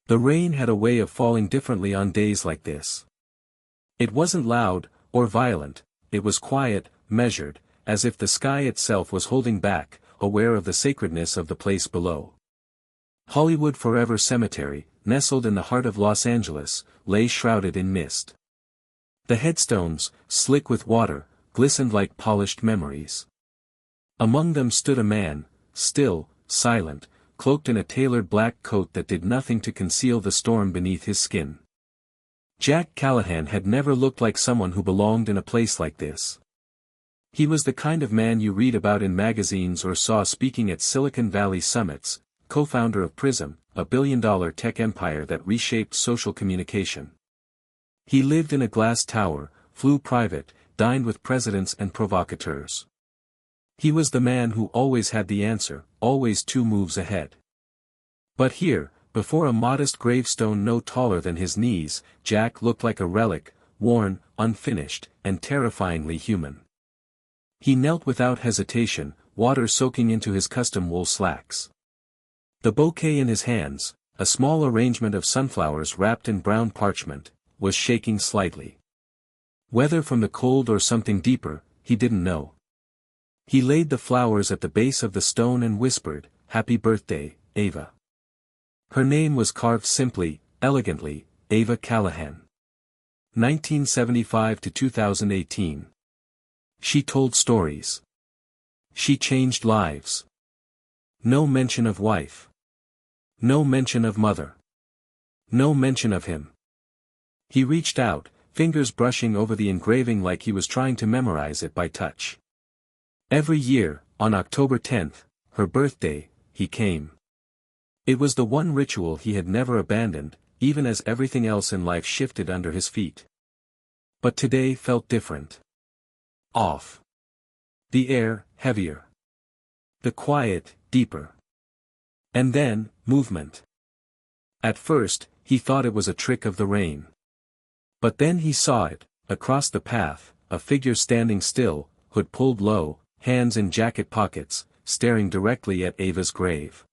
The rain had a way of falling differently on days like this. It wasn't loud, or violent, it was quiet, measured, as if the sky itself was holding back, aware of the sacredness of the place below. Hollywood Forever Cemetery, nestled in the heart of Los Angeles, lay shrouded in mist. The headstones, slick with water, glistened like polished memories. Among them stood a man, still, silent, cloaked in a tailored black coat that did nothing to conceal the storm beneath his skin. Jack Callahan had never looked like someone who belonged in a place like this. He was the kind of man you read about in magazines or saw speaking at Silicon Valley summits, co-founder of Prism, a billion-dollar tech empire that reshaped social communication. He lived in a glass tower, flew private, dined with presidents and provocateurs. He was the man who always had the answer, always 2 moves ahead. But here, before a modest gravestone no taller than his knees, Jack looked like a relic, worn, unfinished, and terrifyingly human. He knelt without hesitation, water soaking into his custom wool slacks. The bouquet in his hands, a small arrangement of sunflowers wrapped in brown parchment, was shaking slightly. Whether from the cold or something deeper, he didn't know. He laid the flowers at the base of the stone and whispered, "Happy birthday, Ava." Her name was carved simply, elegantly, Ava Callahan. 1975 to 2018. She told stories. She changed lives. No mention of wife. No mention of mother. No mention of him. He reached out, fingers brushing over the engraving like he was trying to memorize it by touch. Every year, on October 10th, her birthday, he came. It was the one ritual he had never abandoned, even as everything else in life shifted under his feet. But today felt different. Off. The air, heavier. The quiet, deeper. And then, movement. At first, he thought it was a trick of the rain. But then he saw it, across the path, a figure standing still, hood pulled low, hands in jacket pockets, staring directly at Ava's grave.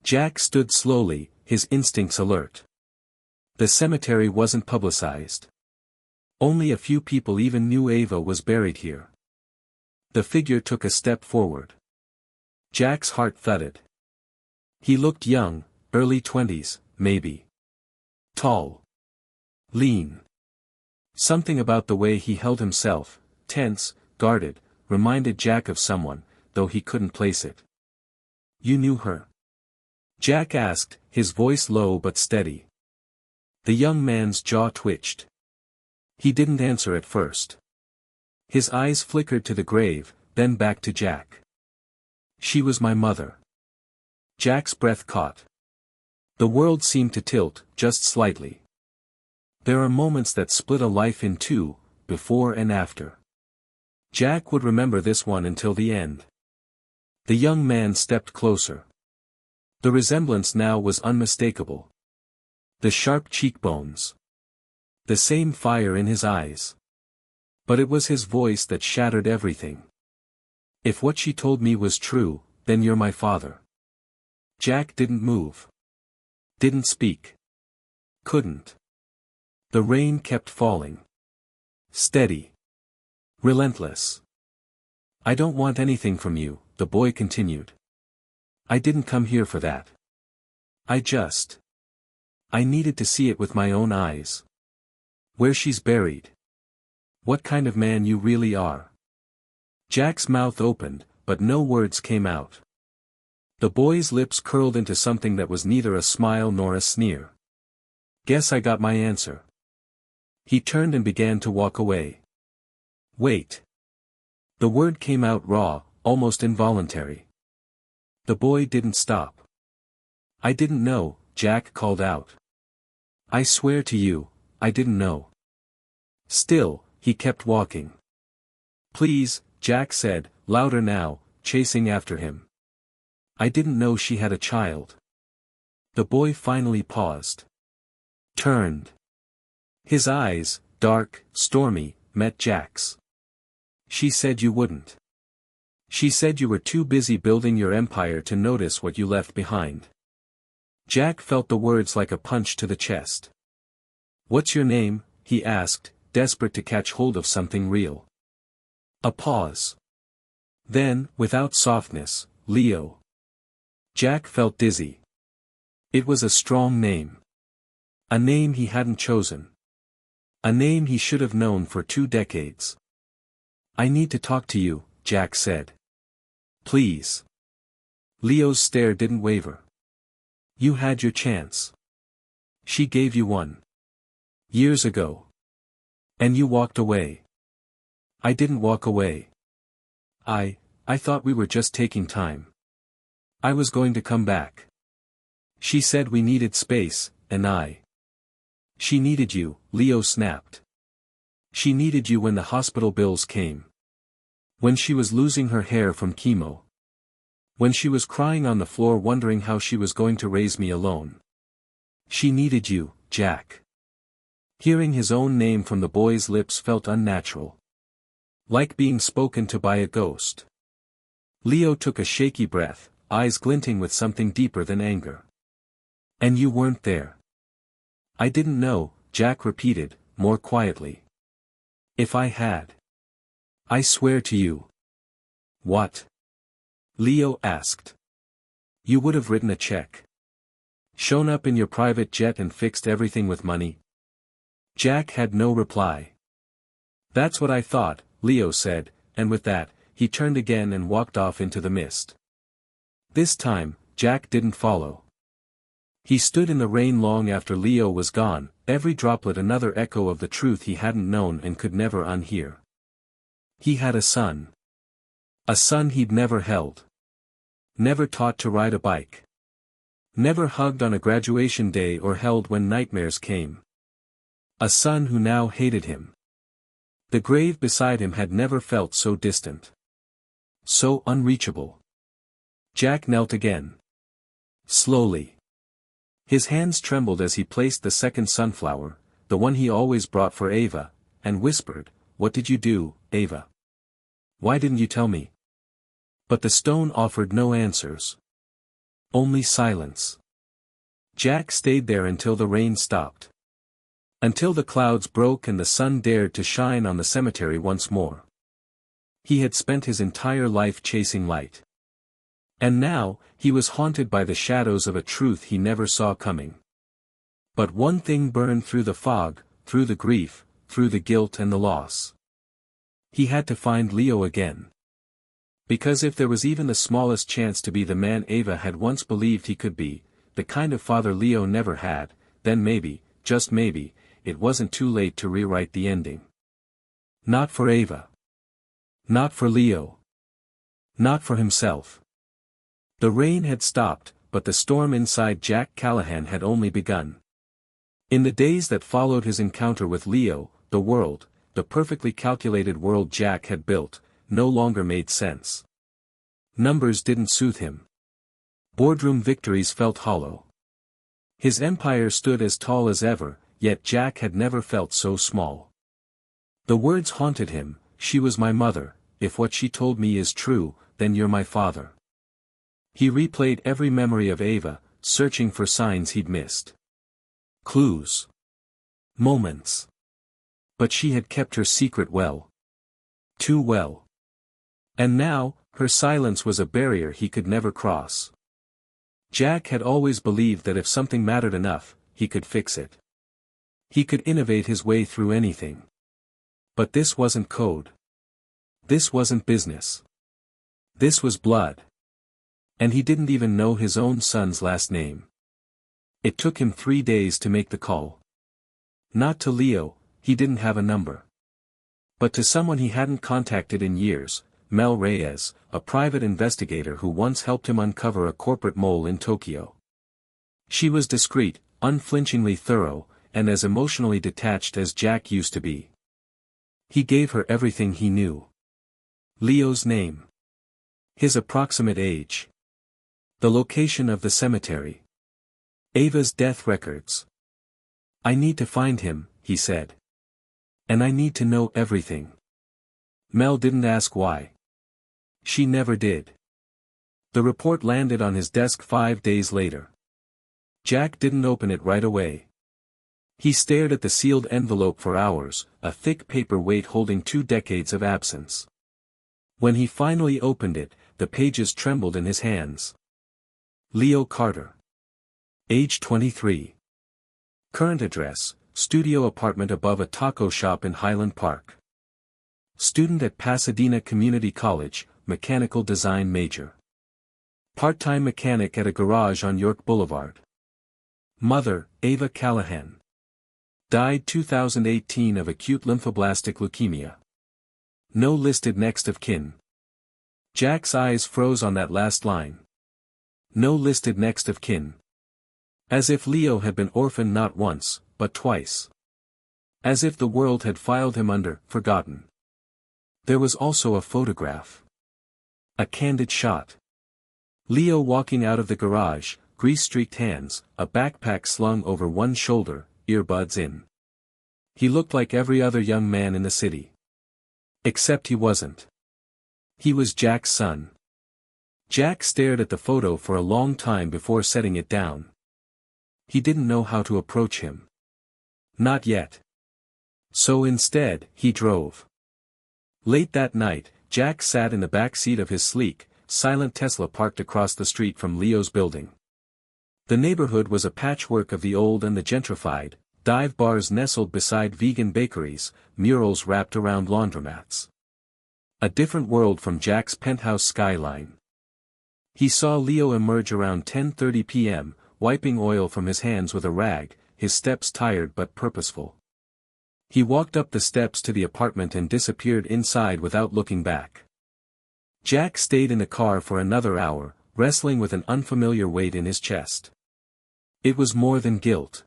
Jack stood slowly, his instincts alert. The cemetery wasn't publicized. Only a few people even knew Ava was buried here. The figure took a step forward. Jack's heart thudded. He looked young, early 20s, maybe. Tall. Lean. Something about the way he held himself, tense, guarded, reminded Jack of someone, though he couldn't place it. "You knew her?" Jack asked, his voice low but steady. The young man's jaw twitched. He didn't answer at first. His eyes flickered to the grave, then back to Jack. "She was my mother." Jack's breath caught. The world seemed to tilt, just slightly. There are moments that split a life in two, before and after. Jack would remember this one until the end. The young man stepped closer. The resemblance now was unmistakable. The sharp cheekbones. The same fire in his eyes. But it was his voice that shattered everything. "If what she told me was true, then you're my father." Jack didn't move. Didn't speak. Couldn't. The rain kept falling. Steady. Relentless. "I don't want anything from you," the boy continued. "I didn't come here for that. I needed to see it with my own eyes. Where she's buried. What kind of man you really are." Jack's mouth opened, but no words came out. The boy's lips curled into something that was neither a smile nor a sneer. "Guess I got my answer." He turned and began to walk away. "Wait." The word came out raw, almost involuntary. The boy didn't stop. "I didn't know," Jack called out. "I swear to you, I didn't know." Still, he kept walking. "Please," Jack said, louder now, chasing after him. "I didn't know she had a child." The boy finally paused. Turned. His eyes, dark, stormy, met Jack's. "She said you wouldn't. She said you were too busy building your empire to notice what you left behind." Jack felt the words like a punch to the chest. "What's your name?" he asked, desperate to catch hold of something real. A pause. Then, without softness, "Leo." Jack felt dizzy. It was a strong name. A name he hadn't chosen. A name he should have known for 2 decades. "I need to talk to you," Jack said. "Please." Leo's stare didn't waver. "You had your chance. She gave you one. Years ago. And you walked away." "I didn't walk away. I thought we were just taking time. I was going to come back. She said we needed space, and She needed you," Leo snapped. "She needed you when the hospital bills came. When she was losing her hair from chemo. When she was crying on the floor wondering how she was going to raise me alone. She needed you, Jack." Hearing his own name from the boy's lips felt unnatural. Like being spoken to by a ghost. Leo took a shaky breath, eyes glinting with something deeper than anger. "And you weren't there." "I didn't know," Jack repeated, more quietly. "If I had. I swear to you." "What?" Leo asked. "You would have written a check. Shown up in your private jet and fixed everything with money." Jack had no reply. "That's what I thought," Leo said, and with that, he turned again and walked off into the mist. This time, Jack didn't follow. He stood in the rain long after Leo was gone, every droplet another echo of the truth he hadn't known and could never unhear. He had a son. A son he'd never held. Never taught to ride a bike. Never hugged on a graduation day or held when nightmares came. A son who now hated him. The grave beside him had never felt so distant. So unreachable. Jack knelt again. Slowly. His hands trembled as he placed the second sunflower, the one he always brought for Ava, and whispered, "What did you do, Ava? Why didn't you tell me?" But the stone offered no answers. Only silence. Jack stayed there until the rain stopped. Until the clouds broke and the sun dared to shine on the cemetery once more. He had spent his entire life chasing light. And now, he was haunted by the shadows of a truth he never saw coming. But one thing burned through the fog, through the grief, through the guilt and the loss. He had to find Leo again. Because if there was even the smallest chance to be the man Ava had once believed he could be, the kind of father Leo never had, then maybe, just maybe, it wasn't too late to rewrite the ending. Not for Ava. Not for Leo. Not for himself. The rain had stopped, but the storm inside Jack Callahan had only begun. In the days that followed his encounter with Leo, the world, the perfectly calculated world Jack had built, no longer made sense. Numbers didn't soothe him. Boardroom victories felt hollow. His empire stood as tall as ever, yet Jack had never felt so small. The words haunted him, "She was my mother, if what she told me is true, then you're my father." He replayed every memory of Ava, searching for signs he'd missed. Clues. Moments. But she had kept her secret well. Too well. And now, her silence was a barrier he could never cross. Jack had always believed that if something mattered enough, he could fix it. He could innovate his way through anything. But this wasn't code. This wasn't business. This was blood. And he didn't even know his own son's last name. It took him 3 days to make the call. Not to Leo, he didn't have a number. But to someone he hadn't contacted in years, Mel Reyes, a private investigator who once helped him uncover a corporate mole in Tokyo. She was discreet, unflinchingly thorough, and as emotionally detached as Jack used to be. He gave her everything he knew. Leo's name. His approximate age. The location of the cemetery. Ava's death records. "I need to find him," he said. "And I need to know everything." Mel didn't ask why. She never did. The report landed on his desk 5 days later. Jack didn't open it right away. He stared at the sealed envelope for hours, a thick paper weight holding 2 decades of absence. When he finally opened it, the pages trembled in his hands. Leo Carter. Age 23. Current address, studio apartment above a taco shop in Highland Park. Student at Pasadena Community College, mechanical design major. Part-time mechanic at a garage on York Boulevard. Mother, Ava Callahan. Died 2018 of acute lymphoblastic leukemia. No listed next of kin. Jack's eyes froze on that last line. No listed next of kin. As if Leo had been orphaned not once, but twice. As if the world had filed him under, forgotten. There was also a photograph. A candid shot. Leo walking out of the garage, grease-streaked hands, a backpack slung over one shoulder, earbuds in. He looked like every other young man in the city. Except he wasn't. He was Jack's son. Jack stared at the photo for a long time before setting it down. He didn't know how to approach him. Not yet. So instead, he drove. Late that night, Jack sat in the back seat of his sleek, silent Tesla parked across the street from Leo's building. The neighborhood was a patchwork of the old and the gentrified, dive bars nestled beside vegan bakeries, murals wrapped around laundromats. A different world from Jack's penthouse skyline. He saw Leo emerge around 10:30 p.m., wiping oil from his hands with a rag, his steps tired but purposeful. He walked up the steps to the apartment and disappeared inside without looking back. Jack stayed in the car for another hour, wrestling with an unfamiliar weight in his chest. It was more than guilt.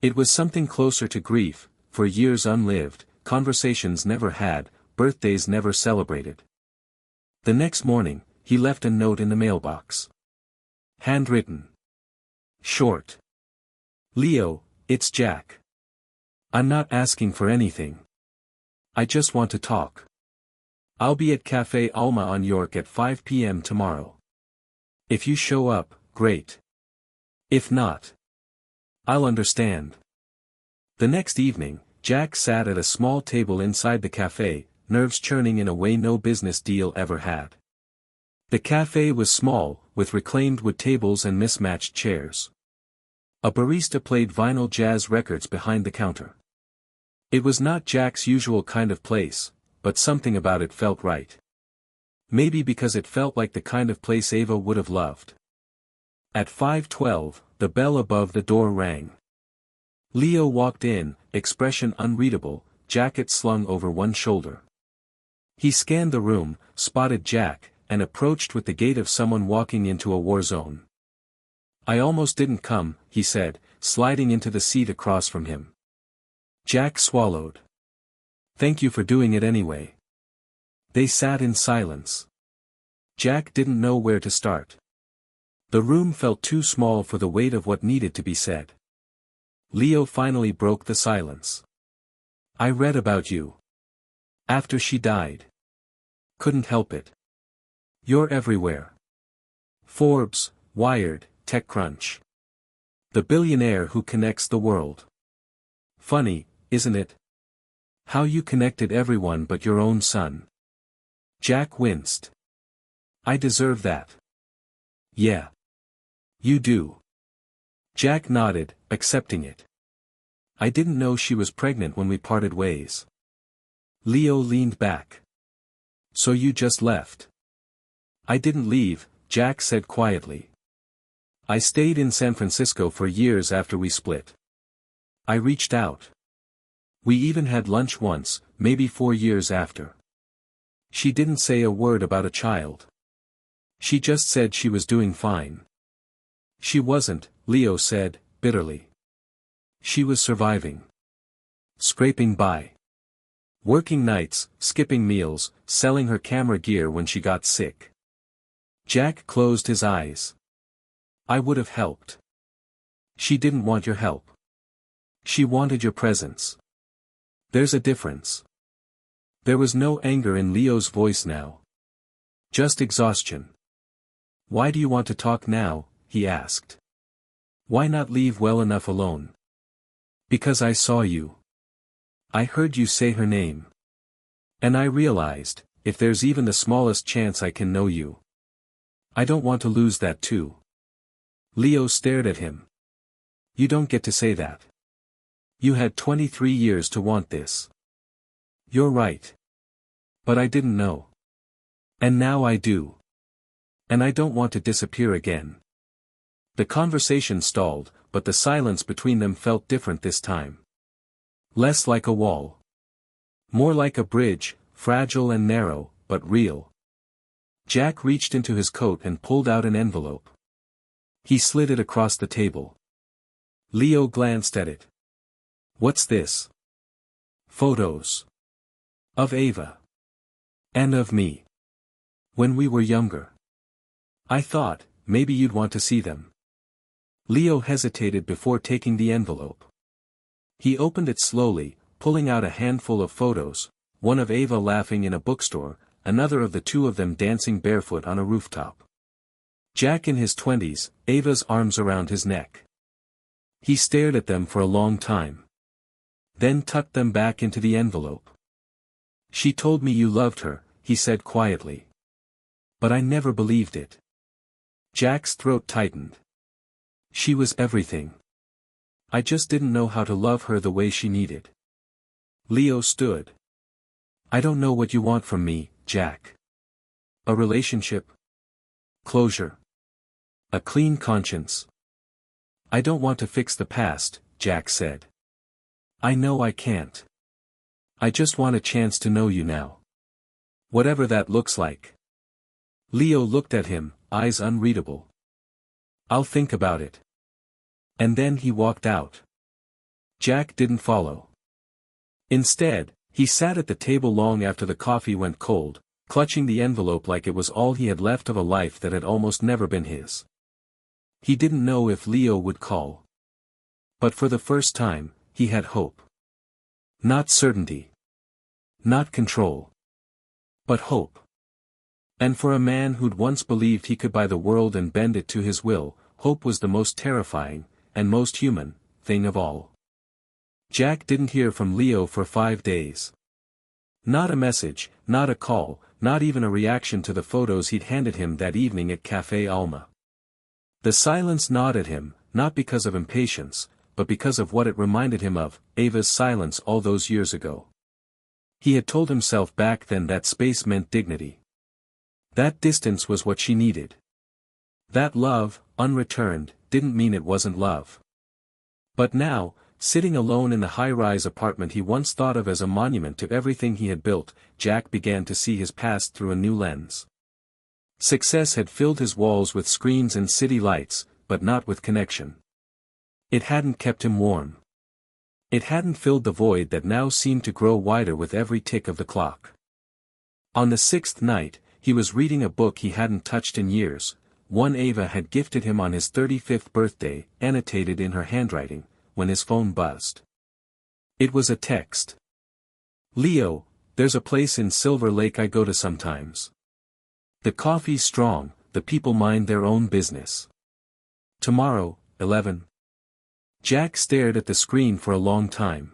It was something closer to grief, for years unlived, conversations never had, birthdays never celebrated. The next morning, he left a note in the mailbox. Handwritten. Short. Leo, it's Jack. I'm not asking for anything. I just want to talk. I'll be at Café Alma on York at 5 p.m. tomorrow. If you show up, great. If not, I'll understand. The next evening, Jack sat at a small table inside the cafe, nerves churning in a way no business deal ever had. The cafe was small, with reclaimed wood tables and mismatched chairs. A barista played vinyl jazz records behind the counter. It was not Jack's usual kind of place, but something about it felt right. Maybe because it felt like the kind of place Ava would have loved. At 5:12, the bell above the door rang. Leo walked in, expression unreadable, jacket slung over one shoulder. He scanned the room, spotted Jack, and approached with the gait of someone walking into a war zone. I almost didn't come, he said, sliding into the seat across from him. Jack swallowed. Thank you for doing it anyway. They sat in silence. Jack didn't know where to start. The room felt too small for the weight of what needed to be said. Leo finally broke the silence. I read about you. After she died. Couldn't help it. You're everywhere. Forbes, Wired, TechCrunch. The billionaire who connects the world. Funny, isn't it? How you connected everyone but your own son. Jack winced. I deserve that. Yeah. You do. Jack nodded, accepting it. I didn't know she was pregnant when we parted ways. Leo leaned back. So you just left? I didn't leave, Jack said quietly. I stayed in San Francisco for years after we split. I reached out. We even had lunch once, maybe 4 years after. She didn't say a word about a child. She just said she was doing fine. She wasn't, Leo said, bitterly. She was surviving. Scraping by. Working nights, skipping meals, selling her camera gear when she got sick. Jack closed his eyes. I would have helped. She didn't want your help. She wanted your presence. There's a difference. There was no anger in Leo's voice now. Just exhaustion. Why do you want to talk now? He asked. Why not leave well enough alone? Because I saw you. I heard you say her name. And I realized, if there's even the smallest chance I can know you. I don't want to lose that too. Leo stared at him. You don't get to say that. You had 23 years to want this. You're right. But I didn't know. And now I do. And I don't want to disappear again. The conversation stalled, but the silence between them felt different this time. Less like a wall. More like a bridge, fragile and narrow, but real. Jack reached into his coat and pulled out an envelope. He slid it across the table. Leo glanced at it. What's this? Photos. Of Ava. And of me. When we were younger. I thought, maybe you'd want to see them. Leo hesitated before taking the envelope. He opened it slowly, pulling out a handful of photos, one of Ava laughing in a bookstore, another of the two of them dancing barefoot on a rooftop. Jack in his 20s, Ava's arms around his neck. He stared at them for a long time. Then tucked them back into the envelope. She told me you loved her, he said quietly. But I never believed it. Jack's throat tightened. She was everything. I just didn't know how to love her the way she needed. Leo stood. I don't know what you want from me, Jack. A relationship? Closure? A clean conscience? I don't want to fix the past, Jack said. I know I can't. I just want a chance to know you now. Whatever that looks like. Leo looked at him, eyes unreadable. I'll think about it. And then he walked out. Jack didn't follow. Instead, he sat at the table long after the coffee went cold, clutching the envelope like it was all he had left of a life that had almost never been his. He didn't know if Leo would call. But for the first time, he had hope. Not certainty. Not control. But hope. And for a man who'd once believed he could buy the world and bend it to his will, hope was the most terrifying, and most human, thing of all. Jack didn't hear from Leo for 5 days. Not a message, not a call, not even a reaction to the photos he'd handed him that evening at Café Alma. The silence gnawed at him, not because of impatience, but because of what it reminded him of, Ava's silence all those years ago. He had told himself back then that space meant dignity. That distance was what she needed. That love, unreturned, didn't mean it wasn't love. But now, sitting alone in the high-rise apartment he once thought of as a monument to everything he had built, Jack began to see his past through a new lens. Success had filled his walls with screens and city lights, but not with connection. It hadn't kept him warm. It hadn't filled the void that now seemed to grow wider with every tick of the clock. On the 6th night, he was reading a book he hadn't touched in years, one Ava had gifted him on his 35th birthday, annotated in her handwriting, when his phone buzzed. It was a text. Leo, there's a place in Silver Lake I go to sometimes. The coffee's strong, the people mind their own business. Tomorrow, 11. Jack stared at the screen for a long time.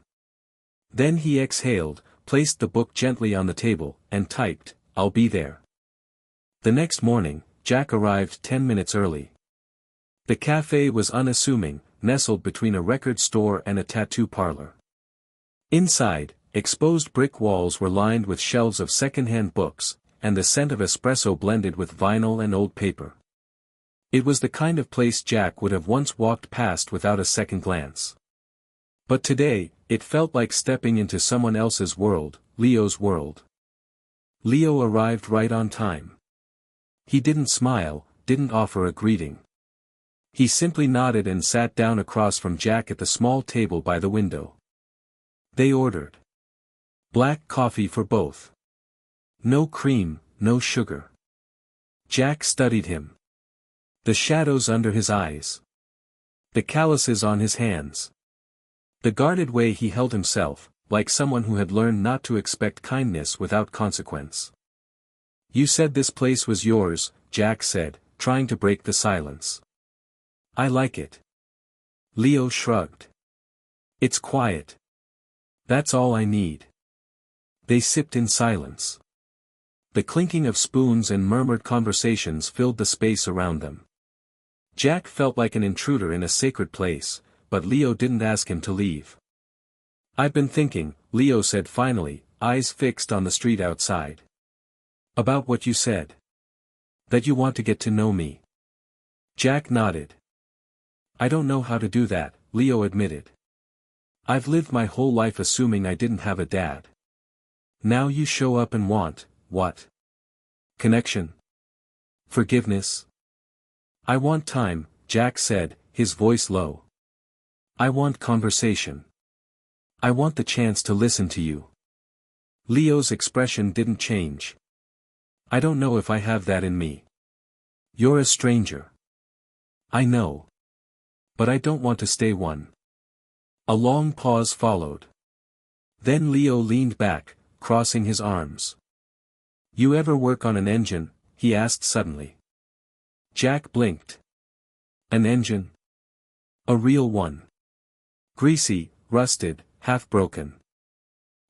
Then he exhaled, placed the book gently on the table, and typed, I'll be there. The next morning, Jack arrived 10 minutes early. The cafe was unassuming, nestled between a record store and a tattoo parlor. Inside, exposed brick walls were lined with shelves of second-hand books, and the scent of espresso blended with vinyl and old paper. It was the kind of place Jack would have once walked past without a second glance. But today, it felt like stepping into someone else's world, Leo's world. Leo arrived right on time. He didn't smile, didn't offer a greeting. He simply nodded and sat down across from Jack at the small table by the window. They ordered black coffee for both. No cream, no sugar. Jack studied him. The shadows under his eyes. The calluses on his hands. The guarded way he held himself, like someone who had learned not to expect kindness without consequence. You said this place was yours, Jack said, trying to break the silence. I like it. Leo shrugged. It's quiet. That's all I need. They sipped in silence. The clinking of spoons and murmured conversations filled the space around them. Jack felt like an intruder in a sacred place, but Leo didn't ask him to leave. I've been thinking, Leo said finally, eyes fixed on the street outside. About what you said. That you want to get to know me. Jack nodded. I don't know how to do that, Leo admitted. I've lived my whole life assuming I didn't have a dad. Now you show up and want, what? Connection? Forgiveness? I want time, Jack said, his voice low. I want conversation. I want the chance to listen to you. Leo's expression didn't change. I don't know if I have that in me. You're a stranger. I know. But I don't want to stay one. A long pause followed. Then Leo leaned back, crossing his arms. You ever work on an engine? He asked suddenly. Jack blinked. An engine? A real one. Greasy, rusted, half-broken.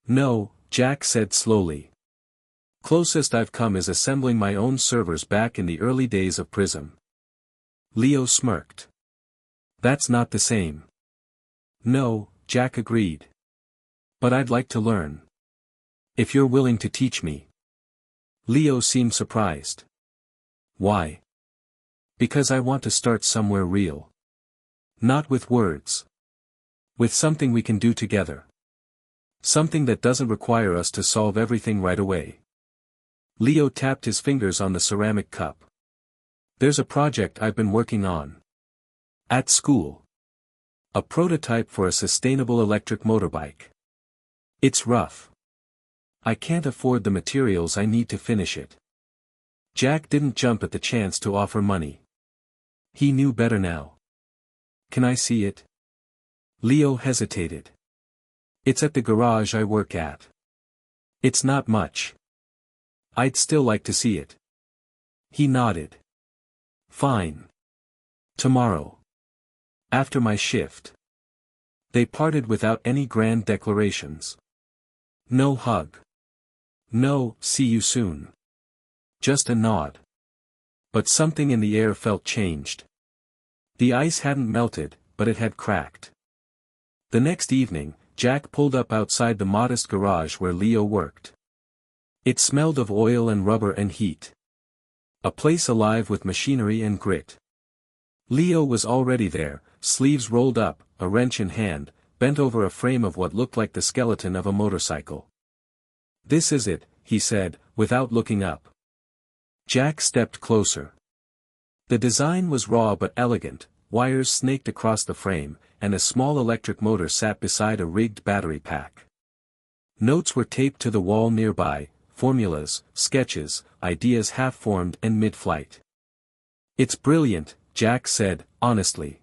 No, Jack said slowly. Closest I've come is assembling my own servers back in the early days of Prism. Leo smirked. That's not the same. No, Jack agreed. But I'd like to learn. If you're willing to teach me. Leo seemed surprised. Why? Because I want to start somewhere real. Not with words. With something we can do together. Something that doesn't require us to solve everything right away. Leo tapped his fingers on the ceramic cup. There's a project I've been working on. At school. A prototype for a sustainable electric motorbike. It's rough. I can't afford the materials I need to finish it. Jack didn't jump at the chance to offer money. He knew better now. Can I see it? Leo hesitated. It's at the garage I work at. It's not much. I'd still like to see it. He nodded. Fine. Tomorrow. After my shift. They parted without any grand declarations. No hug. No, see you soon. Just a nod. But something in the air felt changed. The ice hadn't melted, but it had cracked. The next evening, Jack pulled up outside the modest garage where Leo worked. It smelled of oil and rubber and heat. A place alive with machinery and grit. Leo was already there, sleeves rolled up, a wrench in hand, bent over a frame of what looked like the skeleton of a motorcycle. This is it, he said, without looking up. Jack stepped closer. The design was raw but elegant, wires snaked across the frame, and a small electric motor sat beside a rigged battery pack. Notes were taped to the wall nearby, formulas, sketches, ideas half-formed and mid-flight. It's brilliant, Jack said, honestly.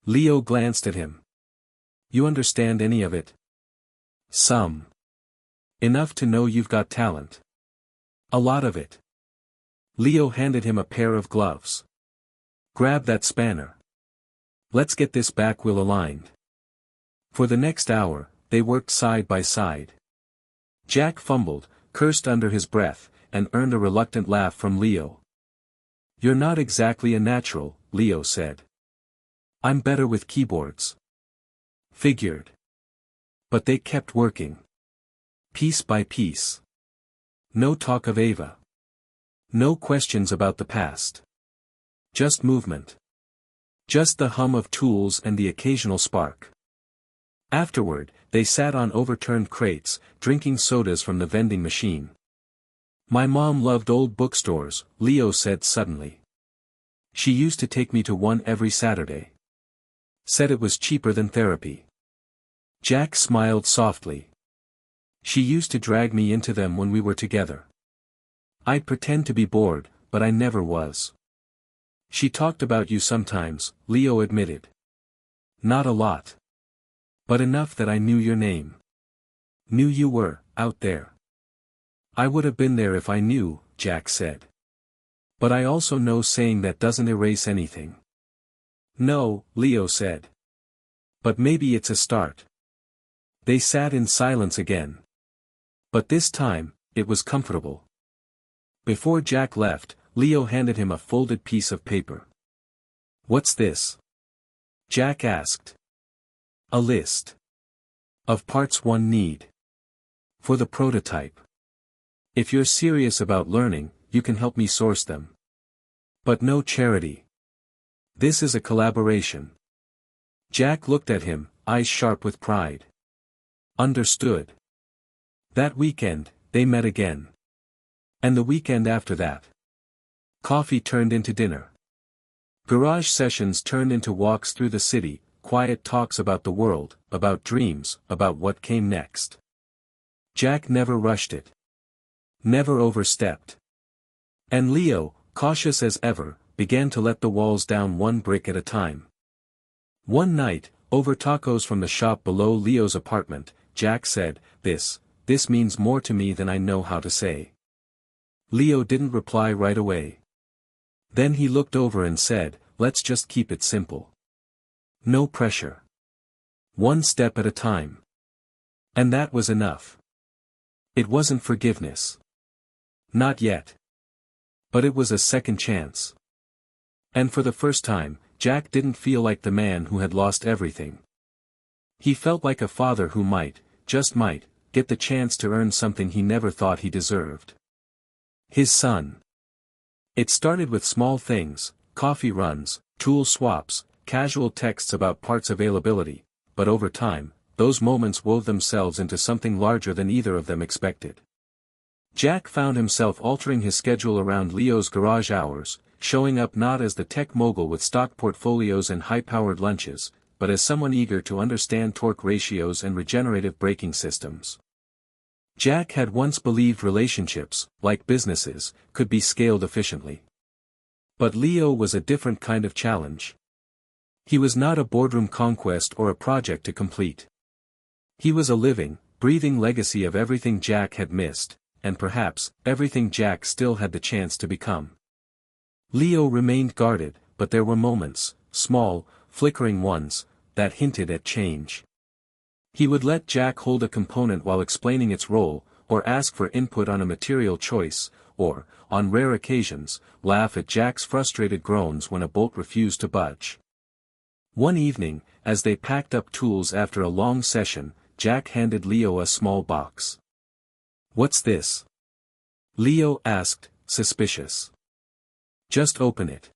Leo glanced at him. You understand any of it? Some. Enough to know you've got talent. A lot of it. Leo handed him a pair of gloves. Grab that spanner. Let's get this back wheel aligned. For the next hour, they worked side by side. Jack fumbled, cursed under his breath, and earned a reluctant laugh from Leo. You're not exactly a natural, Leo said. I'm better with keyboards. Figured. But they kept working. Piece by piece. No talk of Ava. No questions about the past. Just movement. Just the hum of tools and the occasional spark. Afterward, they sat on overturned crates, drinking sodas from the vending machine. My mom loved old bookstores, Leo said suddenly. She used to take me to one every Saturday. Said it was cheaper than therapy. Jack smiled softly. She used to drag me into them when we were together. I'd pretend to be bored, but I never was. She talked about you sometimes, Leo admitted. Not a lot. But enough that I knew your name. Knew you were, out there. I would have been there if I knew, Jack said. But I also know saying that doesn't erase anything. No, Leo said. But maybe it's a start. They sat in silence again. But this time, it was comfortable. Before Jack left, Leo handed him a folded piece of paper. "What's this?" Jack asked. "A list of parts one need for the prototype. If you're serious about learning, you can help me source them. But no charity. This is a collaboration." Jack looked at him, eyes sharp with pride. "Understood." That weekend, they met again. And the weekend after that. Coffee turned into dinner. Garage sessions turned into walks through the city, quiet talks about the world, about dreams, about what came next. Jack never rushed it. Never overstepped. And Leo, cautious as ever, began to let the walls down one brick at a time. One night, over tacos from the shop below Leo's apartment, Jack said, This means more to me than I know how to say." Leo didn't reply right away. Then he looked over and said, "Let's just keep it simple. No pressure. One step at a time." And that was enough. It wasn't forgiveness. Not yet. But it was a second chance. And for the first time, Jack didn't feel like the man who had lost everything. He felt like a father who might, just might, get the chance to earn something he never thought he deserved. His son. It started with small things, coffee runs, tool swaps, casual texts about parts availability, but over time, those moments wove themselves into something larger than either of them expected. Jack found himself altering his schedule around Leo's garage hours, showing up not as the tech mogul with stock portfolios and high-powered lunches, but as someone eager to understand torque ratios and regenerative braking systems. Jack had once believed relationships, like businesses, could be scaled efficiently. But Leo was a different kind of challenge. He was not a boardroom conquest or a project to complete. He was a living, breathing legacy of everything Jack had missed, and perhaps, everything Jack still had the chance to become. Leo remained guarded, but there were moments, small, flickering ones, that hinted at change. He would let Jack hold a component while explaining its role, or ask for input on a material choice, or, on rare occasions, laugh at Jack's frustrated groans when a bolt refused to budge. One evening, as they packed up tools after a long session, Jack handed Leo a small box. "What's this?" Leo asked, suspicious. "Just open it."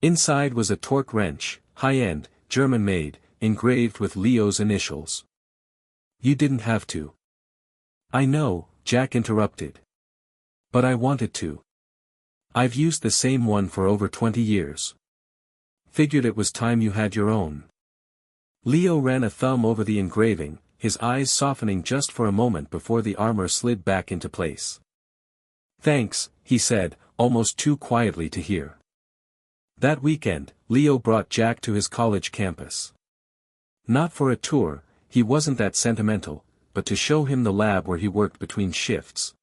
Inside was a torque wrench, high-end, German-made, engraved with Leo's initials. "You didn't have to." "I know," Jack interrupted. "But I wanted to. I've used the same one for over 20 years. Figured it was time you had your own." Leo ran a thumb over the engraving, his eyes softening just for a moment before the armor slid back into place. "Thanks," he said, almost too quietly to hear. That weekend, Leo brought Jack to his college campus. Not for a tour, he wasn't that sentimental, but to show him the lab where he worked between shifts.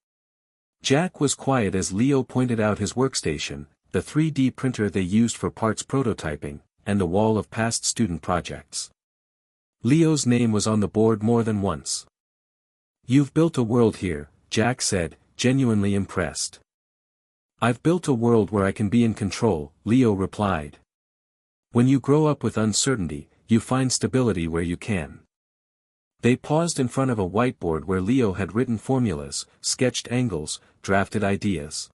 Jack was quiet as Leo pointed out his workstation, the 3D printer they used for parts prototyping, and a wall of past student projects. Leo's name was on the board more than once. "You've built a world here," Jack said, genuinely impressed. "I've built a world where I can be in control," Leo replied. "When you grow up with uncertainty, you find stability where you can." They paused in front of a whiteboard where Leo had written formulas, sketched angles, drafted ideas.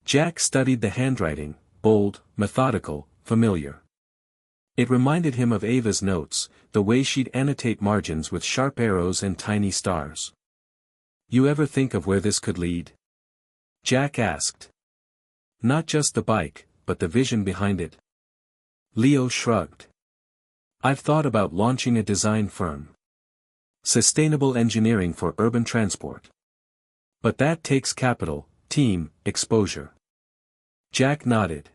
Jack studied the handwriting, bold, methodical, familiar. It reminded him of Ava's notes, the way she'd annotate margins with sharp arrows and tiny stars. "You ever think of where this could lead?" Jack asked. "Not just the bike, but the vision behind it?" Leo shrugged. "I've thought about launching a design firm. Sustainable engineering for urban transport. But that takes capital, team, exposure." Jack nodded.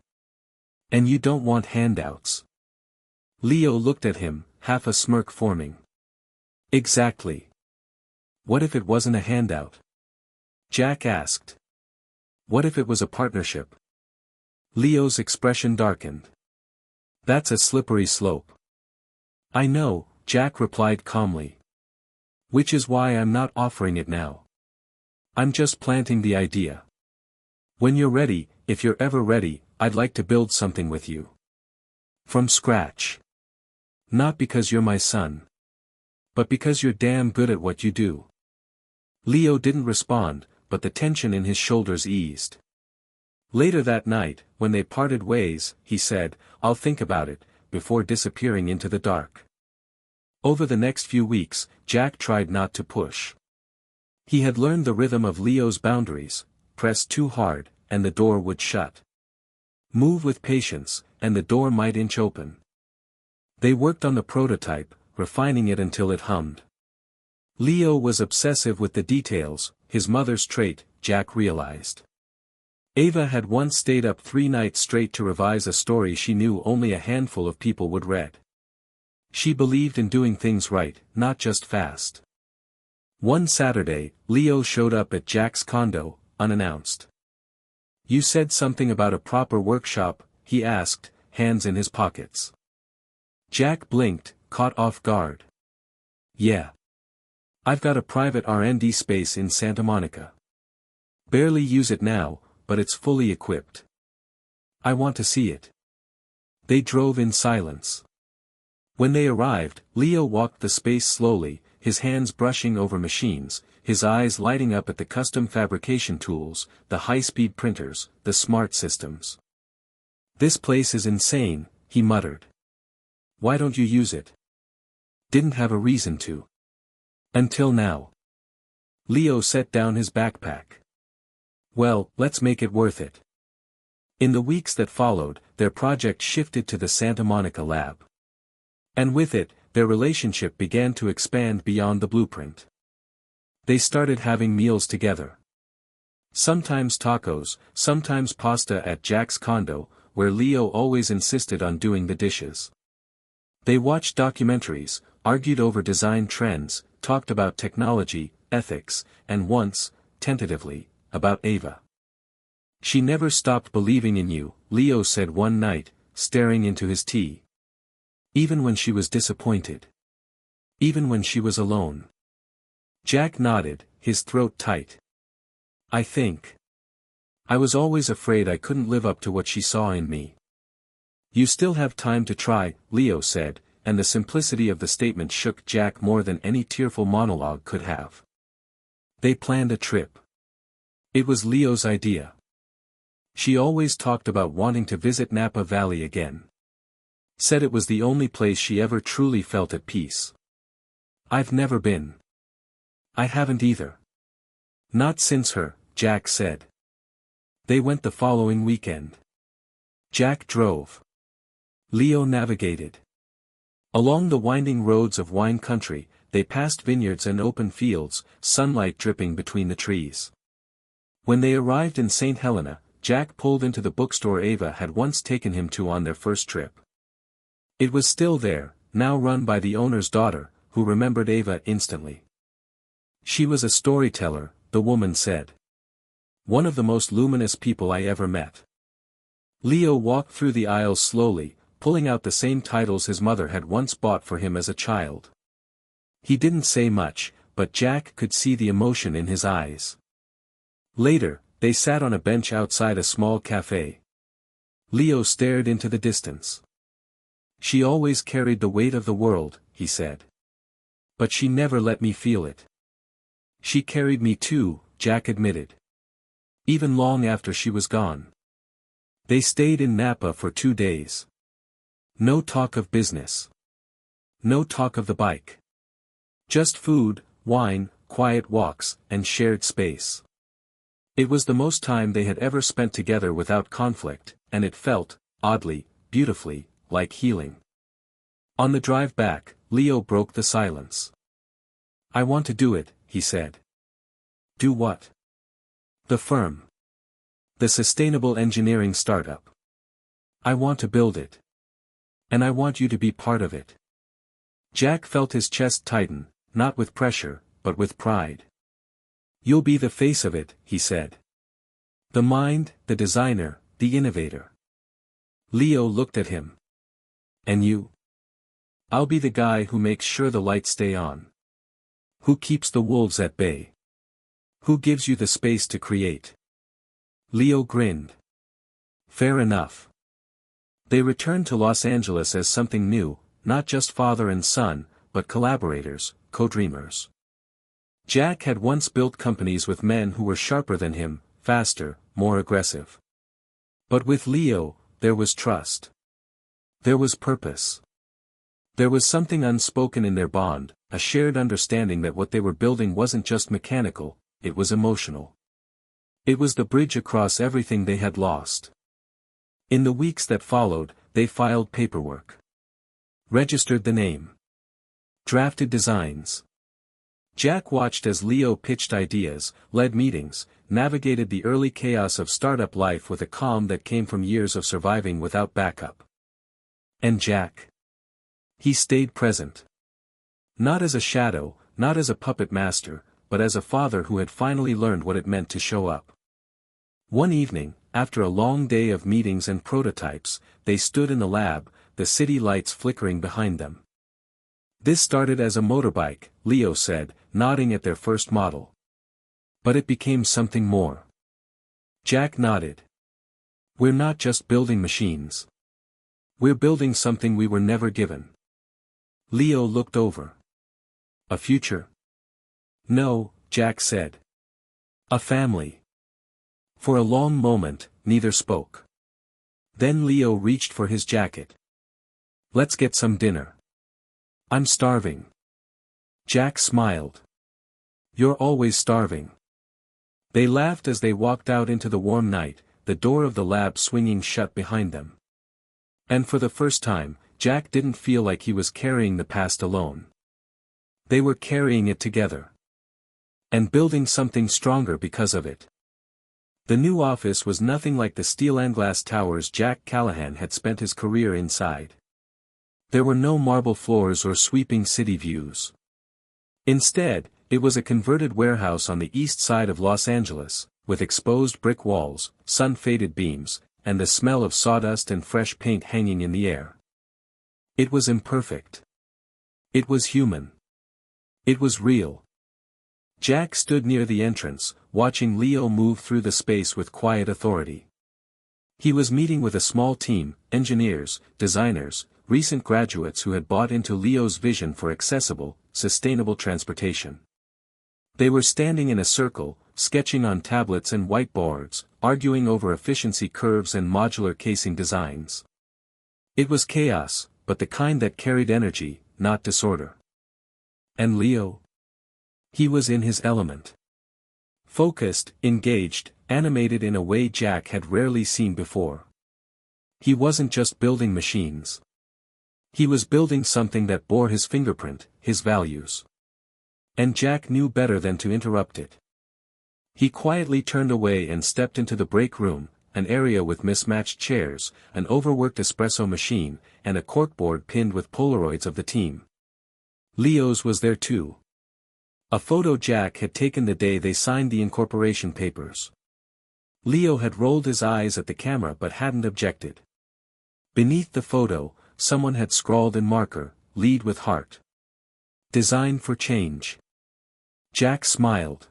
"And you don't want handouts." Leo looked at him, half a smirk forming. "Exactly. What if it wasn't a handout?" Jack asked. "What if it was a partnership?" Leo's expression darkened. "That's a slippery slope." I know, Jack replied calmly. Which is why I'm not offering it now. I'm just planting the idea. When you're ready, if you're ever ready, I'd like to build something with you. From scratch. Not because you're my son. But because you're damn good at what you do. Leo didn't respond, but the tension in his shoulders eased. Later that night, when they parted ways, he said, I'll think about it, before disappearing into the dark. Over the next few weeks, Jack tried not to push. He had learned the rhythm of Leo's boundaries: press too hard, and the door would shut. Move with patience, and the door might inch open. They worked on the prototype, refining it until it hummed. Leo was obsessive with the details, his mother's trait, Jack realized. Ava had once stayed up 3 nights straight to revise a story she knew only a handful of people would read. She believed in doing things right, not just fast. One Saturday, Leo showed up at Jack's condo, unannounced. You said something about a proper workshop, he asked, hands in his pockets. Jack blinked, caught off guard. Yeah. I've got a private R&D space in Santa Monica. Barely use it now, but it's fully equipped. I want to see it. They drove in silence. When they arrived, Leo walked the space slowly, his hands brushing over machines, his eyes lighting up at the custom fabrication tools, the high-speed printers, the smart systems. This place is insane, he muttered. Why don't you use it? Didn't have a reason to. Until now. Leo set down his backpack. Well, let's make it worth it. In the weeks that followed, their project shifted to the Santa Monica lab. And with it, their relationship began to expand beyond the blueprint. They started having meals together. Sometimes tacos, sometimes pasta at Jack's condo, where Leo always insisted on doing the dishes. They watched documentaries, argued over design trends, talked about technology, ethics, and once, tentatively, about Ava. She never stopped believing in you, Leo said one night, staring into his tea. Even when she was disappointed. Even when she was alone. Jack nodded, his throat tight. I think. I was always afraid I couldn't live up to what she saw in me. You still have time to try, Leo said, and the simplicity of the statement shook Jack more than any tearful monologue could have. They planned a trip. It was Leo's idea. She always talked about wanting to visit Napa Valley again. Said it was the only place she ever truly felt at peace. I've never been. I haven't either. Not since her, Jack said. They went the following weekend. Jack drove. Leo navigated. Along the winding roads of wine country, they passed vineyards and open fields, sunlight dripping between the trees. When they arrived in St. Helena, Jack pulled into the bookstore Ava had once taken him to on their first trip. It was still there, now run by the owner's daughter, who remembered Ava instantly. She was a storyteller, the woman said. One of the most luminous people I ever met. Leo walked through the aisles slowly, pulling out the same titles his mother had once bought for him as a child. He didn't say much, but Jack could see the emotion in his eyes. Later, they sat on a bench outside a small cafe. Leo stared into the distance. She always carried the weight of the world, he said. But she never let me feel it. She carried me too, Jack admitted. Even long after she was gone. They stayed in Napa for 2 days. No talk of business. No talk of the bike. Just food, wine, quiet walks, and shared space. It was the most time they had ever spent together without conflict, and it felt, oddly, beautifully, like healing. On the drive back, Leo broke the silence. I want to do it, he said. Do what? The firm. The sustainable engineering startup. I want to build it. And I want you to be part of it. Jack felt his chest tighten, not with pressure, but with pride. You'll be the face of it, he said. The mind, the designer, the innovator. Leo looked at him. And you? I'll be the guy who makes sure the lights stay on. Who keeps the wolves at bay. Who gives you the space to create. Leo grinned. Fair enough. They returned to Los Angeles as something new, not just father and son, but collaborators, co-dreamers. Jack had once built companies with men who were sharper than him, faster, more aggressive. But with Leo, there was trust. There was purpose. There was something unspoken in their bond, a shared understanding that what they were building wasn't just mechanical, it was emotional. It was the bridge across everything they had lost. In the weeks that followed, they filed paperwork. Registered the name. Drafted designs. Jack watched as Leo pitched ideas, led meetings, navigated the early chaos of startup life with a calm that came from years of surviving without backup. And Jack? He stayed present. Not as a shadow, not as a puppet master, but as a father who had finally learned what it meant to show up. One evening, after a long day of meetings and prototypes, they stood in the lab, the city lights flickering behind them. This started as a motorbike, Leo said, nodding at their first model. But it became something more. Jack nodded. We're not just building machines. We're building something we were never given. Leo looked over. A future? No, Jack said. A family. For a long moment, neither spoke. Then Leo reached for his jacket. Let's get some dinner. I'm starving. Jack smiled. You're always starving. They laughed as they walked out into the warm night, the door of the lab swinging shut behind them. And for the first time, Jack didn't feel like he was carrying the past alone. They were carrying it together. And building something stronger because of it. The new office was nothing like the steel and glass towers Jack Callahan had spent his career inside. There were no marble floors or sweeping city views. Instead, it was a converted warehouse on the east side of Los Angeles, with exposed brick walls, sun-faded beams, and the smell of sawdust and fresh paint hanging in the air. It was imperfect. It was human. It was real. Jack stood near the entrance, watching Leo move through the space with quiet authority. He was meeting with a small team, engineers, designers, recent graduates who had bought into Leo's vision for accessible, sustainable transportation. They were standing in a circle, sketching on tablets and whiteboards, arguing over efficiency curves and modular casing designs. It was chaos, but the kind that carried energy, not disorder. And Leo? He was in his element. Focused, engaged, animated in a way Jack had rarely seen before. He wasn't just building machines. He was building something that bore his fingerprint, his values. And Jack knew better than to interrupt it. He quietly turned away and stepped into the break room, an area with mismatched chairs, an overworked espresso machine, and a corkboard pinned with Polaroids of the team. Leo's was there too. A photo Jack had taken the day they signed the incorporation papers. Leo had rolled his eyes at the camera but hadn't objected. Beneath the photo, someone had scrawled in marker, "Lead with heart. Design for change." Jack smiled.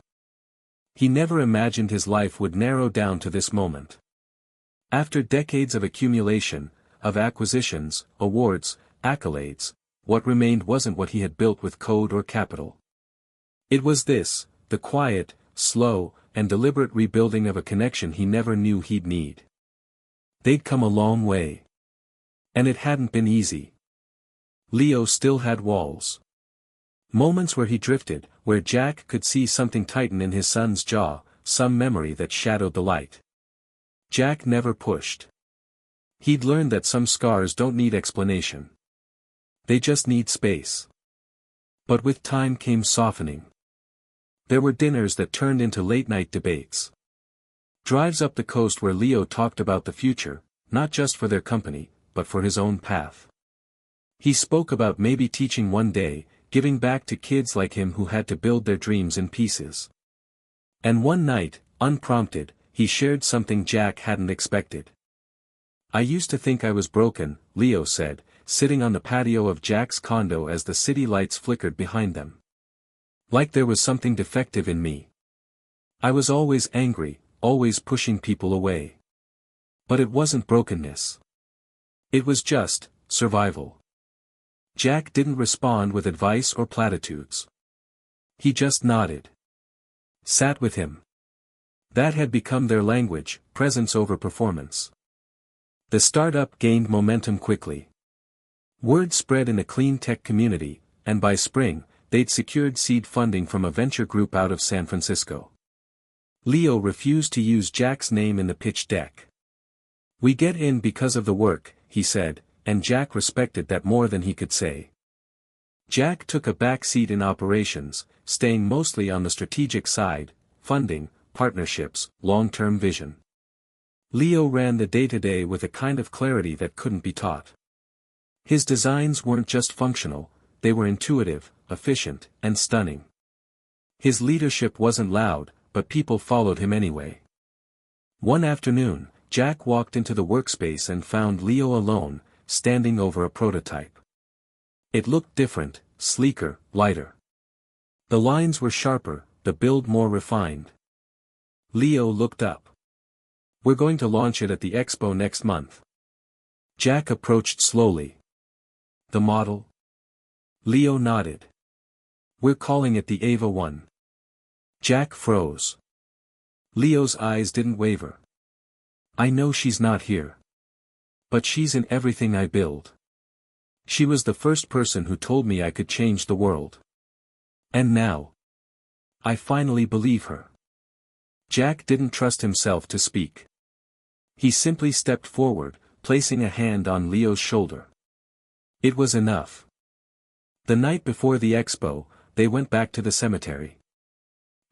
He never imagined his life would narrow down to this moment. After decades of accumulation, of acquisitions, awards, accolades, what remained wasn't what he had built with code or capital. It was this, the quiet, slow, and deliberate rebuilding of a connection he never knew he'd need. They'd come a long way. And it hadn't been easy. Leo still had walls. Moments where he drifted, where Jack could see something tighten in his son's jaw, some memory that shadowed the light. Jack never pushed. He'd learned that some scars don't need explanation. They just need space. But with time came softening. There were dinners that turned into late-night debates. Drives up the coast where Leo talked about the future, not just for their company, but for his own path. He spoke about maybe teaching one day, giving back to kids like him who had to build their dreams in pieces. And one night, unprompted, he shared something Jack hadn't expected. "I used to think I was broken," Leo said, sitting on the patio of Jack's condo as the city lights flickered behind them. Like there was something defective in me. I was always angry, always pushing people away. But it wasn't brokenness. It was just survival. Jack didn't respond with advice or platitudes. He just nodded. Sat with him. That had become their language, presence over performance. The startup gained momentum quickly. Word spread in the clean tech community, and by spring, they'd secured seed funding from a venture group out of San Francisco. Leo refused to use Jack's name in the pitch deck. "We get in because of the work," he said, and Jack respected that more than he could say. Jack took a back seat in operations, staying mostly on the strategic side, funding, partnerships, long-term vision. Leo ran the day-to-day with a kind of clarity that couldn't be taught. His designs weren't just functional, they were intuitive, efficient, and stunning. His leadership wasn't loud, but people followed him anyway. One afternoon, Jack walked into the workspace and found Leo alone, standing over a prototype. It looked different, sleeker, lighter. The lines were sharper, the build more refined. Leo looked up. "We're going to launch it at the expo next month." Jack approached slowly. "The model?" Leo nodded. "We're calling it the Ava 1. Jack froze. Leo's eyes didn't waver. "I know she's not here. But she's in everything I build. She was the first person who told me I could change the world. And now, I finally believe her." Jack didn't trust himself to speak. He simply stepped forward, placing a hand on Leo's shoulder. It was enough. The night before the expo, they went back to the cemetery.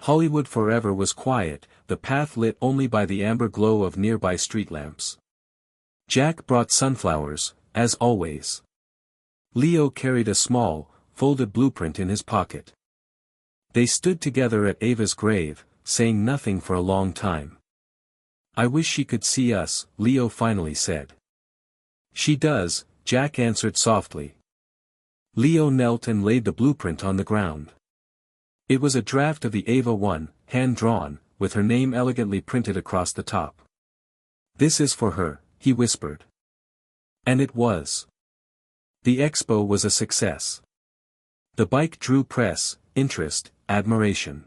Hollywood Forever was quiet, the path lit only by the amber glow of nearby street lamps. Jack brought sunflowers, as always. Leo carried a small, folded blueprint in his pocket. They stood together at Ava's grave, saying nothing for a long time. "I wish she could see us," Leo finally said. "She does," Jack answered softly. Leo knelt and laid the blueprint on the ground. It was a draft of the Ava 1, hand-drawn, with her name elegantly printed across the top. "This is for her," he whispered. And it was. The expo was a success. The bike drew press, interest, admiration.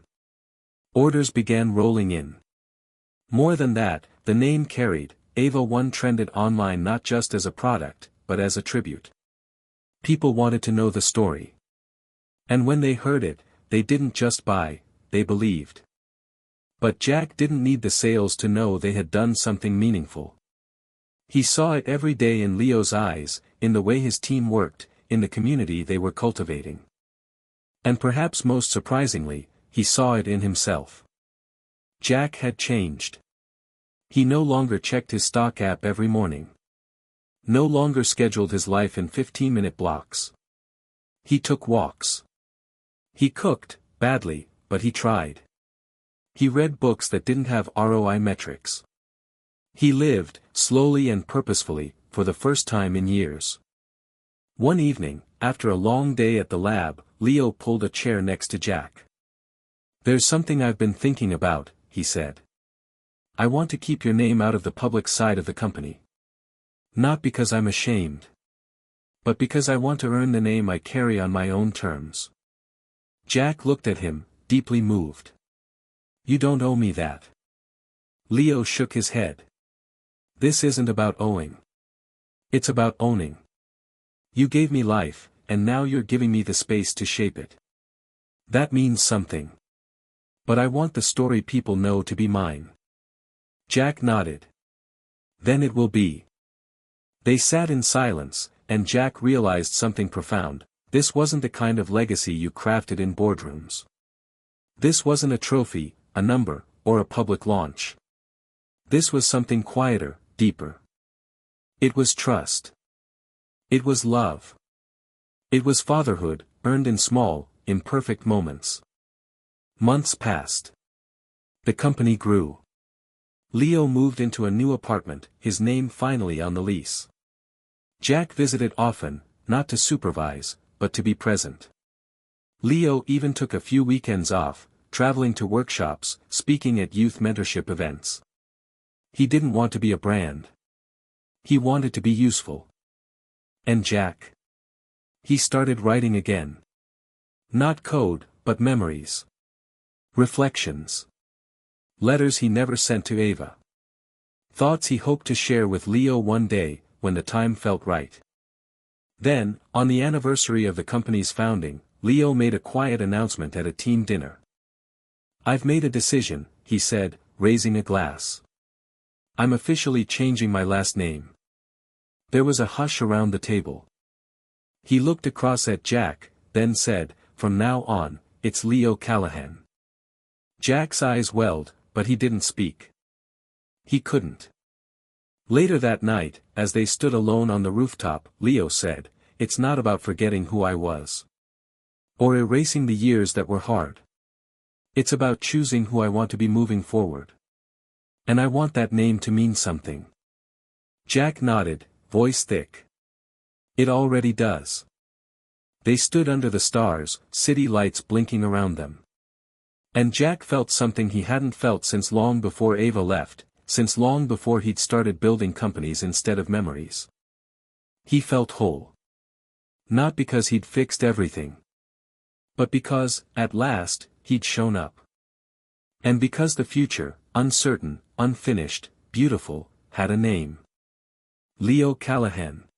Orders began rolling in. More than that, the name carried, Ava 1 trended online not just as a product, but as a tribute. People wanted to know the story. And when they heard it, they didn't just buy, they believed. But Jack didn't need the sales to know they had done something meaningful. He saw it every day in Leo's eyes, in the way his team worked, in the community they were cultivating. And perhaps most surprisingly, he saw it in himself. Jack had changed. He no longer checked his stock app every morning. No longer scheduled his life in 15-minute blocks. He took walks. He cooked, badly, but he tried. He read books that didn't have ROI metrics. He lived, slowly and purposefully, for the first time in years. One evening, after a long day at the lab, Leo pulled a chair next to Jack. "There's something I've been thinking about," he said. "I want to keep your name out of the public side of the company. Not because I'm ashamed. But because I want to earn the name I carry on my own terms." Jack looked at him, deeply moved. "You don't owe me that." Leo shook his head. "This isn't about owing. It's about owning. You gave me life, and now you're giving me the space to shape it. That means something. But I want the story people know to be mine." Jack nodded. "Then it will be." They sat in silence, and Jack realized something profound. This wasn't the kind of legacy you crafted in boardrooms. This wasn't a trophy, a number, or a public launch. This was something quieter, deeper. It was trust. It was love. It was fatherhood, earned in small, imperfect moments. Months passed. The company grew. Leo moved into a new apartment, his name finally on the lease. Jack visited often, not to supervise, but to be present. Leo even took a few weekends off, traveling to workshops, speaking at youth mentorship events. He didn't want to be a brand. He wanted to be useful. And Jack? He started writing again. Not code, but memories. Reflections. Letters he never sent to Ava. Thoughts he hoped to share with Leo one day, when the time felt right. Then, on the anniversary of the company's founding, Leo made a quiet announcement at a team dinner. "I've made a decision," he said, raising a glass. "I'm officially changing my last name." There was a hush around the table. He looked across at Jack, then said, "From now on, it's Leo Callahan." Jack's eyes welled, but he didn't speak. He couldn't. Later that night, as they stood alone on the rooftop, Leo said, "It's not about forgetting who I was. Or erasing the years that were hard. It's about choosing who I want to be moving forward. And I want that name to mean something." Jack nodded, voice thick. "It already does." They stood under the stars, city lights blinking around them. And Jack felt something he hadn't felt since long before Ava left, since long before he'd started building companies instead of memories. He felt whole. Not because he'd fixed everything. But because, at last, he'd shown up. And because the future, uncertain, unfinished, beautiful, had a name. Leo Callahan.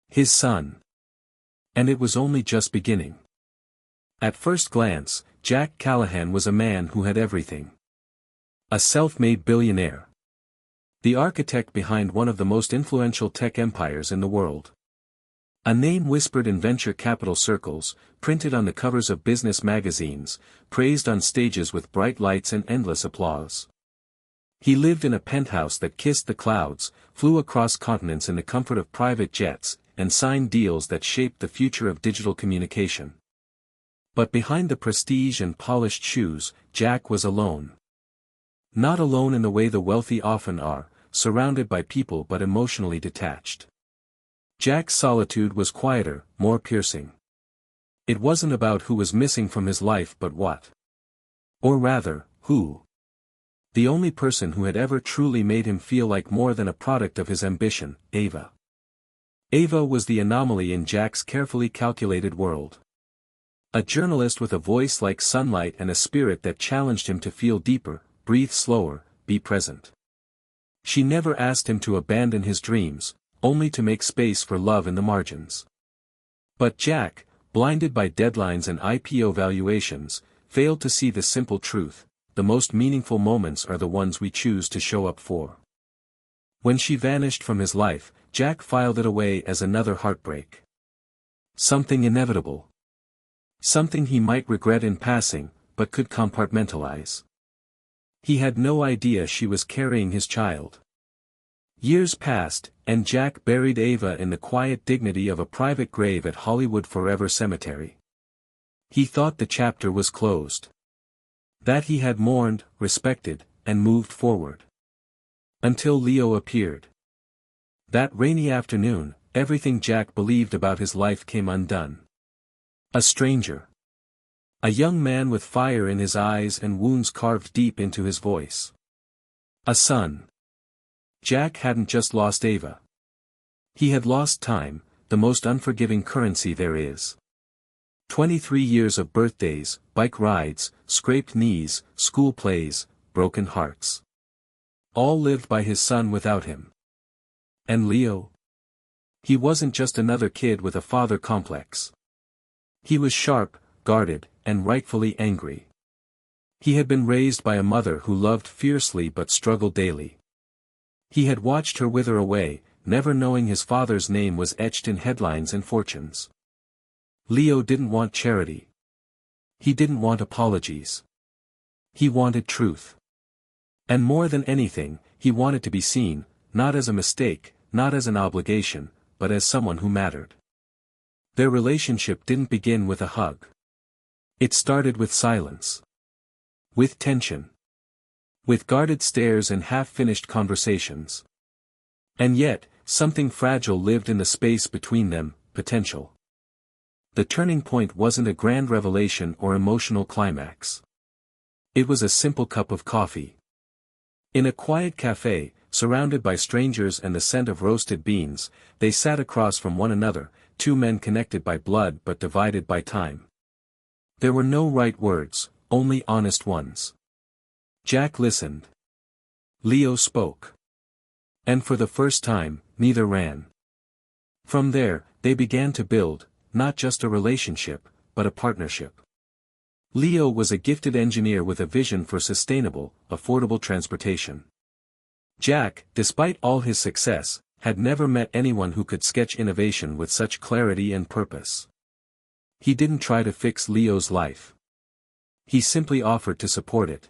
His son. And it was only just beginning. At first glance, Jack Callahan was a man who had everything. A self-made billionaire. The architect behind one of the most influential tech empires in the world. A name whispered in venture capital circles, printed on the covers of business magazines, praised on stages with bright lights and endless applause. He lived in a penthouse that kissed the clouds, flew across continents in the comfort of private jets, and signed deals that shaped the future of digital communication. But behind the prestige and polished shoes, Jack was alone. Not alone in the way the wealthy often are, surrounded by people but emotionally detached. Jack's solitude was quieter, more piercing. It wasn't about who was missing from his life but what. Or rather, who. The only person who had ever truly made him feel like more than a product of his ambition, Ava. Ava was the anomaly in Jack's carefully calculated world. A journalist with a voice like sunlight and a spirit that challenged him to feel deeper, breathe slower, be present. She never asked him to abandon his dreams, only to make space for love in the margins. But Jack, blinded by deadlines and IPO valuations, failed to see the simple truth: the most meaningful moments are the ones we choose to show up for. When she vanished from his life, Jack filed it away as another heartbreak. Something inevitable. Something he might regret in passing, but could compartmentalize. He had no idea she was carrying his child. Years passed, and Jack buried Ava in the quiet dignity of a private grave at Hollywood Forever Cemetery. He thought the chapter was closed. That he had mourned, respected, and moved forward. Until Leo appeared. That rainy afternoon, everything Jack believed about his life came undone. A stranger. A young man with fire in his eyes and wounds carved deep into his voice. A son. Jack hadn't just lost Ava. He had lost time, the most unforgiving currency there is. 23 years of birthdays, bike rides, scraped knees, school plays, broken hearts. All lived by his son without him. And Leo? He wasn't just another kid with a father complex. He was sharp, guarded, and rightfully angry. He had been raised by a mother who loved fiercely but struggled daily. He had watched her wither away, never knowing his father's name was etched in headlines and fortunes. Leo didn't want charity. He didn't want apologies. He wanted truth. And more than anything, he wanted to be seen, not as a mistake, not as an obligation, but as someone who mattered. Their relationship didn't begin with a hug. It started with silence. With tension. With guarded stares and half-finished conversations. And yet, Something fragile lived in the space between them, potential. The turning point wasn't a grand revelation or emotional climax. It was a simple cup of coffee. In a quiet cafe, surrounded by strangers and the scent of roasted beans, they sat across from one another, two men connected by blood but divided by time. There were no right words, only honest ones. Jack listened. Leo spoke. And for the first time, neither ran. From there, they began to build, not just a relationship, but a partnership. Leo was a gifted engineer with a vision for sustainable, affordable transportation. Jack, despite all his success, had never met anyone who could sketch innovation with such clarity and purpose. He didn't try to fix Leo's life. He simply offered to support it.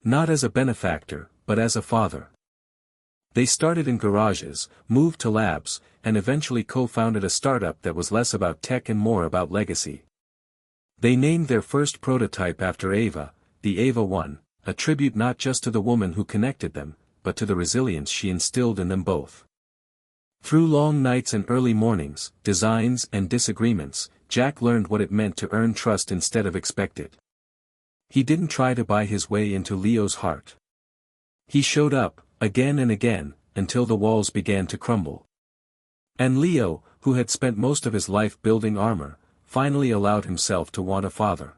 Not as a benefactor, but as a father. They started in garages, moved to labs, and eventually co-founded a startup that was less about tech and more about legacy. They named their first prototype after Ava, the Ava 1, a tribute not just to the woman who connected them, but to the resilience she instilled in them both. Through long nights and early mornings, designs and disagreements, Jack learned what it meant to earn trust instead of expect it. He didn't try to buy his way into Leo's heart. He showed up, again and again, until the walls began to crumble. And Leo, who had spent most of his life building armor, finally allowed himself to want a father.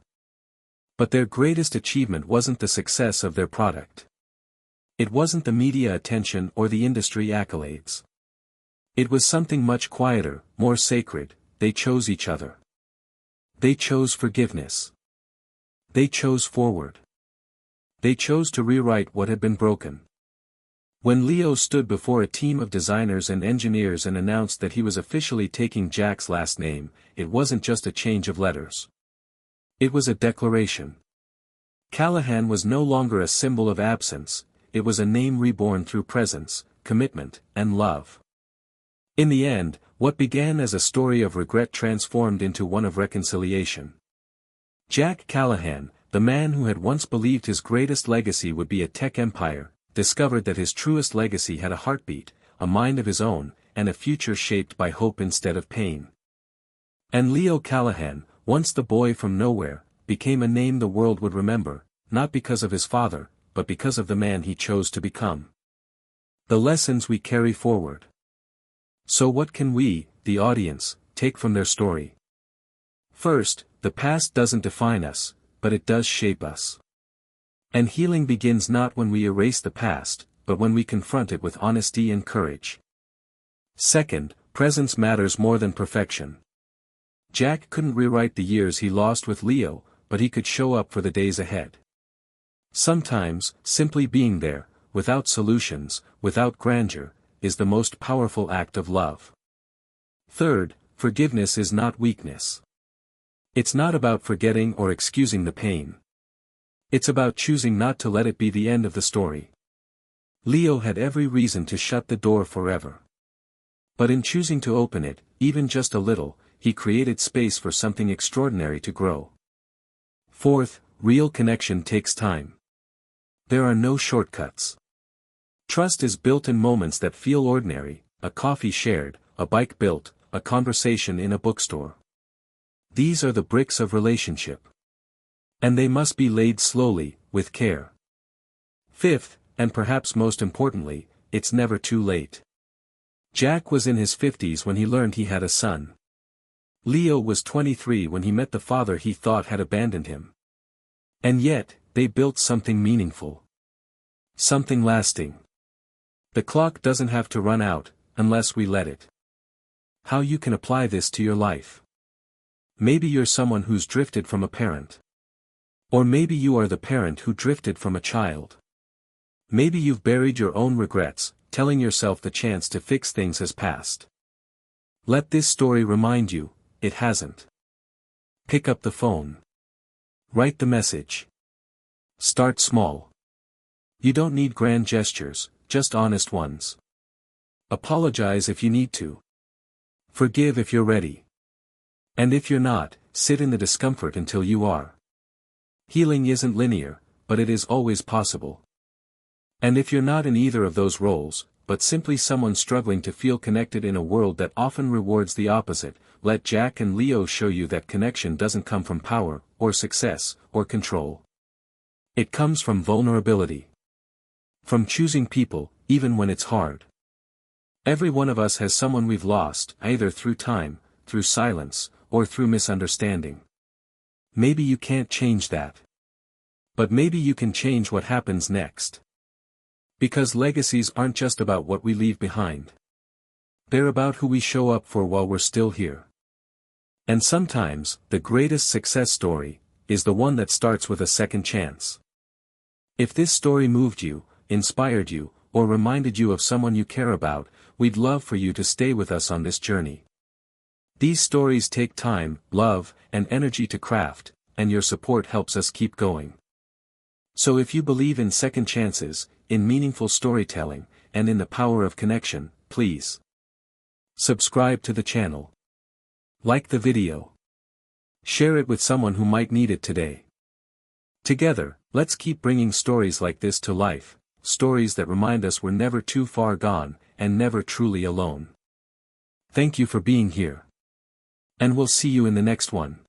But their greatest achievement wasn't the success of their product. It wasn't the media attention or the industry accolades. It was something much quieter, more sacred. They chose each other. They chose forgiveness. They chose forward. They chose to rewrite what had been broken. When Leo stood before a team of designers and engineers and announced that he was officially taking Jack's last name, it wasn't just a change of letters. It was a declaration. Callahan was no longer a symbol of absence, it was a name reborn through presence, commitment, and love. In the end, what began as a story of regret transformed into one of reconciliation. Jack Callahan, the man who had once believed his greatest legacy would be a tech empire, discovered that his truest legacy had a heartbeat, a mind of his own, and a future shaped by hope instead of pain. And Leo Callahan, once the boy from nowhere, became a name the world would remember, not because of his father, but because of the man he chose to become. The lessons we carry forward. So what can we, the audience, take from their story? First, the past doesn't define us, but it does shape us. And healing begins not when we erase the past, but when we confront it with honesty and courage. Second, presence matters more than perfection. Jack couldn't rewrite the years he lost with Leo, but he could show up for the days ahead. Sometimes, simply being there, without solutions, without grandeur, is the most powerful act of love. Third, forgiveness is not weakness. It's not about forgetting or excusing the pain. It's about choosing not to let it be the end of the story. Leo had every reason to shut the door forever. But in choosing to open it, even just a little, he created space for something extraordinary to grow. Fourth, real connection takes time. There are no shortcuts. Trust is built in moments that feel ordinary, a coffee shared, a bike built, a conversation in a bookstore. These are the bricks of relationship. And they must be laid slowly, with care. Fifth, and perhaps most importantly, it's never too late. Jack was in his 50s when he learned he had a son. Leo was 23 when he met the father he thought had abandoned him. And yet, they built something meaningful. Something lasting. The clock doesn't have to run out, unless we let it. How you can apply this to your life. Maybe you're someone who's drifted from a parent. Or maybe you are the parent who drifted from a child. Maybe you've buried your own regrets, telling yourself the chance to fix things has passed. Let this story remind you, it hasn't. Pick up the phone. Write the message. Start small. You don't need grand gestures, just honest ones. Apologize if you need to. Forgive if you're ready. And if you're not, sit in the discomfort until you are. Healing isn't linear, but it is always possible. And if you're not in either of those roles, but simply someone struggling to feel connected in a world that often rewards the opposite. Let Jack and Leo show you that connection doesn't come from power, or success, or control. It comes from vulnerability. From choosing people, even when it's hard. Every one of us has someone we've lost, either through time, through silence, or through misunderstanding. Maybe you can't change that. But maybe you can change what happens next. Because legacies aren't just about what we leave behind. They're about who we show up for while we're still here. And sometimes, the greatest success story is the one that starts with a second chance. If this story moved you, inspired you, or reminded you of someone you care about, we'd love for you to stay with us on this journey. These stories take time, love, and energy to craft, and your support helps us keep going. So if you believe in second chances, in meaningful storytelling, and in the power of connection, please subscribe to the channel. Like the video. Share it with someone who might need it today. Together, let's keep bringing stories like this to life, stories that remind us we're never too far gone, and never truly alone. Thank you for being here. And we'll see you in the next one.